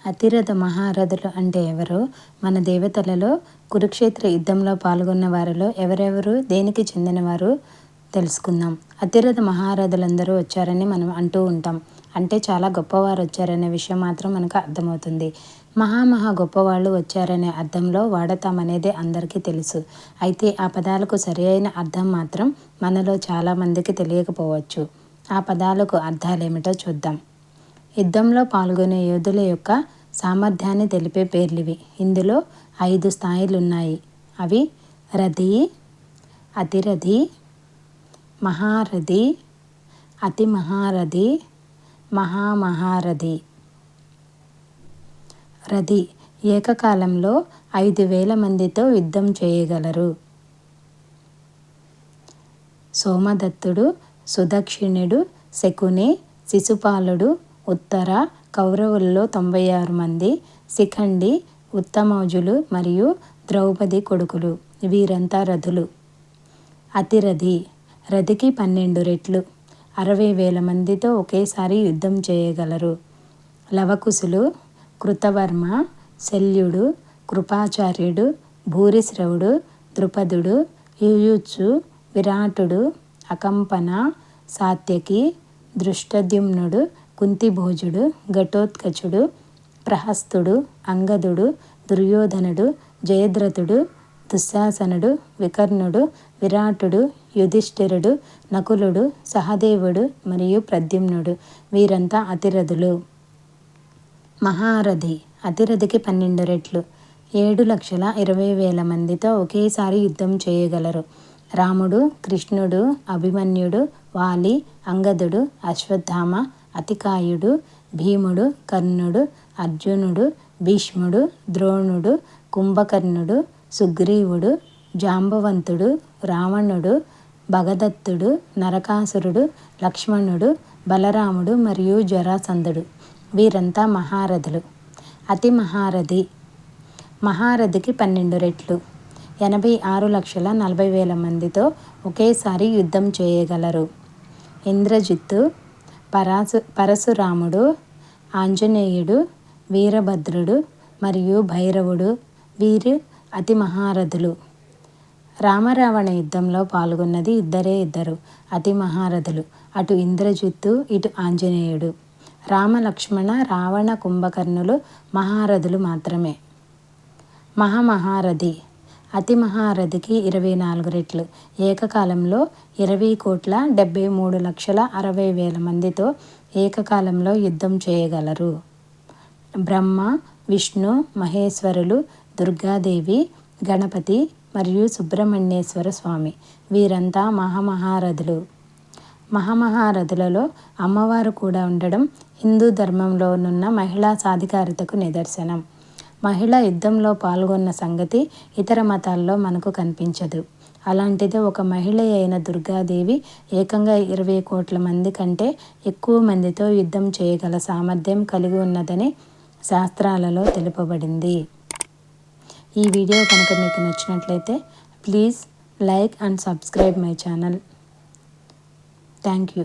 అతిరథ మహారథులు అంటే ఎవరు? మన దేవతలలో కురుక్షేత్ర యుద్ధంలో పాల్గొన్న వారిలో ఎవరెవరు దేనికి చెందినవారు తెలుసుకుందాం. అతిరథ మహారథులందరూ వచ్చారని మనం అంటూ ఉంటాం. అంటే చాలా గొప్పవారు వచ్చారనే విషయం మాత్రం మనకు అర్థమవుతుంది. మహా గొప్పవాళ్ళు వచ్చారనే అర్థంలో వాడతామనేదే అందరికీ తెలుసు. అయితే ఆ పదాలకు సరి అయిన అర్థం మాత్రం మనలో చాలామందికి తెలియకపోవచ్చు. ఆ పదాలకు అర్థాలేమిటో చూద్దాం. యుద్ధంలో పాల్గొనే యోధుల యొక్క సామర్థ్యాన్ని తెలిపే పేర్లివి. ఇందులో 5 స్థాయిలున్నాయి. అవి రథి, అతిరథి, మహారథి, అతి మహారథి, మహారథి. రథి ఏకకాలంలో 5,000 మందితో యుద్ధం చేయగలరు. సోమదత్తుడు, సుదక్షిణుడు, శకుని, శిశుపాలుడు, ఉత్తర, కౌరవుల్లో 96 మంది, శిఖండి, ఉత్తమౌజులు మరియు ద్రౌపది కొడుకులు. వీరంతా రథులు. అతిరథి రథికి 12 రెట్లు, 60,000 మందితో ఒకేసారి యుద్ధం చేయగలరు. లవకుశులు, కృతవర్మ, శల్యుడు, కృపాచార్యుడు, భూరిశ్రవుడు, ద్రుపదుడు, యుయుత్సు, విరాటుడు, అకంపన, సాత్యకి, దృష్టద్యుమ్నుడు, కుంతిభోజుడు, ఘటోత్కచుడు, ప్రహస్తుడు, అంగదుడు, దుర్యోధనుడు, జయద్రథుడు, దుశ్శాసనుడు, వికర్ణుడు, విరాటుడు, యుధిష్ఠిరుడు, నకులుడు, సహదేవుడు మరియు ప్రద్యుమ్నుడు. వీరంతా అతిరథులు. మహారథి అతిరథికి 12 రెట్లు, 7,20,000 మందితో ఒకేసారి యుద్ధం చేయగలరు. రాముడు, కృష్ణుడు, అభిమన్యుడు, వాలి, అంగదుడు, అశ్వత్థామ, అతికాయుడు, భీముడు, కర్ణుడు, అర్జునుడు, భీష్ముడు, ద్రోణుడు, కుంభకర్ణుడు, సుగ్రీవుడు, జాంబవంతుడు, రావణుడు, భగదత్తుడు, నరకాసురుడు, లక్ష్మణుడు, బలరాముడు మరియు జరాసంధుడు. వీరంతా మహారథులు. అతి మహారథి మహారథికి 12 రెట్లు, 86,40,000 మందితో ఒకేసారి యుద్ధం చేయగలరు. ఇంద్రజిత్తు, పరశురాముడు, ఆంజనేయుడు, వీరభద్రుడు మరియు భైరవుడు వీరు అతి మహారథులు. రామరావణ యుద్ధంలో పాల్గొన్నది ఇద్దరు అతి మహారథులు. అటు ఇంద్రజిత్తు, ఇటు ఆంజనేయుడు. రామ, లక్ష్మణ, రావణ, కుంభకర్ణులు మహారథులు మాత్రమే. మహారథి అతి మహారథికి 24 రెట్లు, ఏకకాలంలో 20,73,60,000 మందితో ఏకకాలంలో యుద్ధం చేయగలరు. బ్రహ్మ, విష్ణు, మహేశ్వరులు, దుర్గాదేవి, గణపతి మరియు సుబ్రహ్మణ్యేశ్వర స్వామి వీరంతా మహారథులు. మహారథులలో అమ్మవారు కూడా ఉండడం హిందూ ధర్మంలోనున్న మహిళా సాధికారతకు నిదర్శనం. మహిళ యుద్ధంలో పాల్గొన్న సంగతి ఇతర మతాల్లో మనకు కనిపించదు. అలాంటిది ఒక మహిళ అయిన దుర్గాదేవి ఏకంగా 20 కోట్ల మంది కంటే ఎక్కువ మందితో యుద్ధం చేయగల సామర్థ్యం కలిగి ఉన్నదని శాస్త్రాలలో తెలుపబడింది. ఈ వీడియో కనుక మీకు నచ్చినట్లయితే please like and subscribe my channel. Thank you.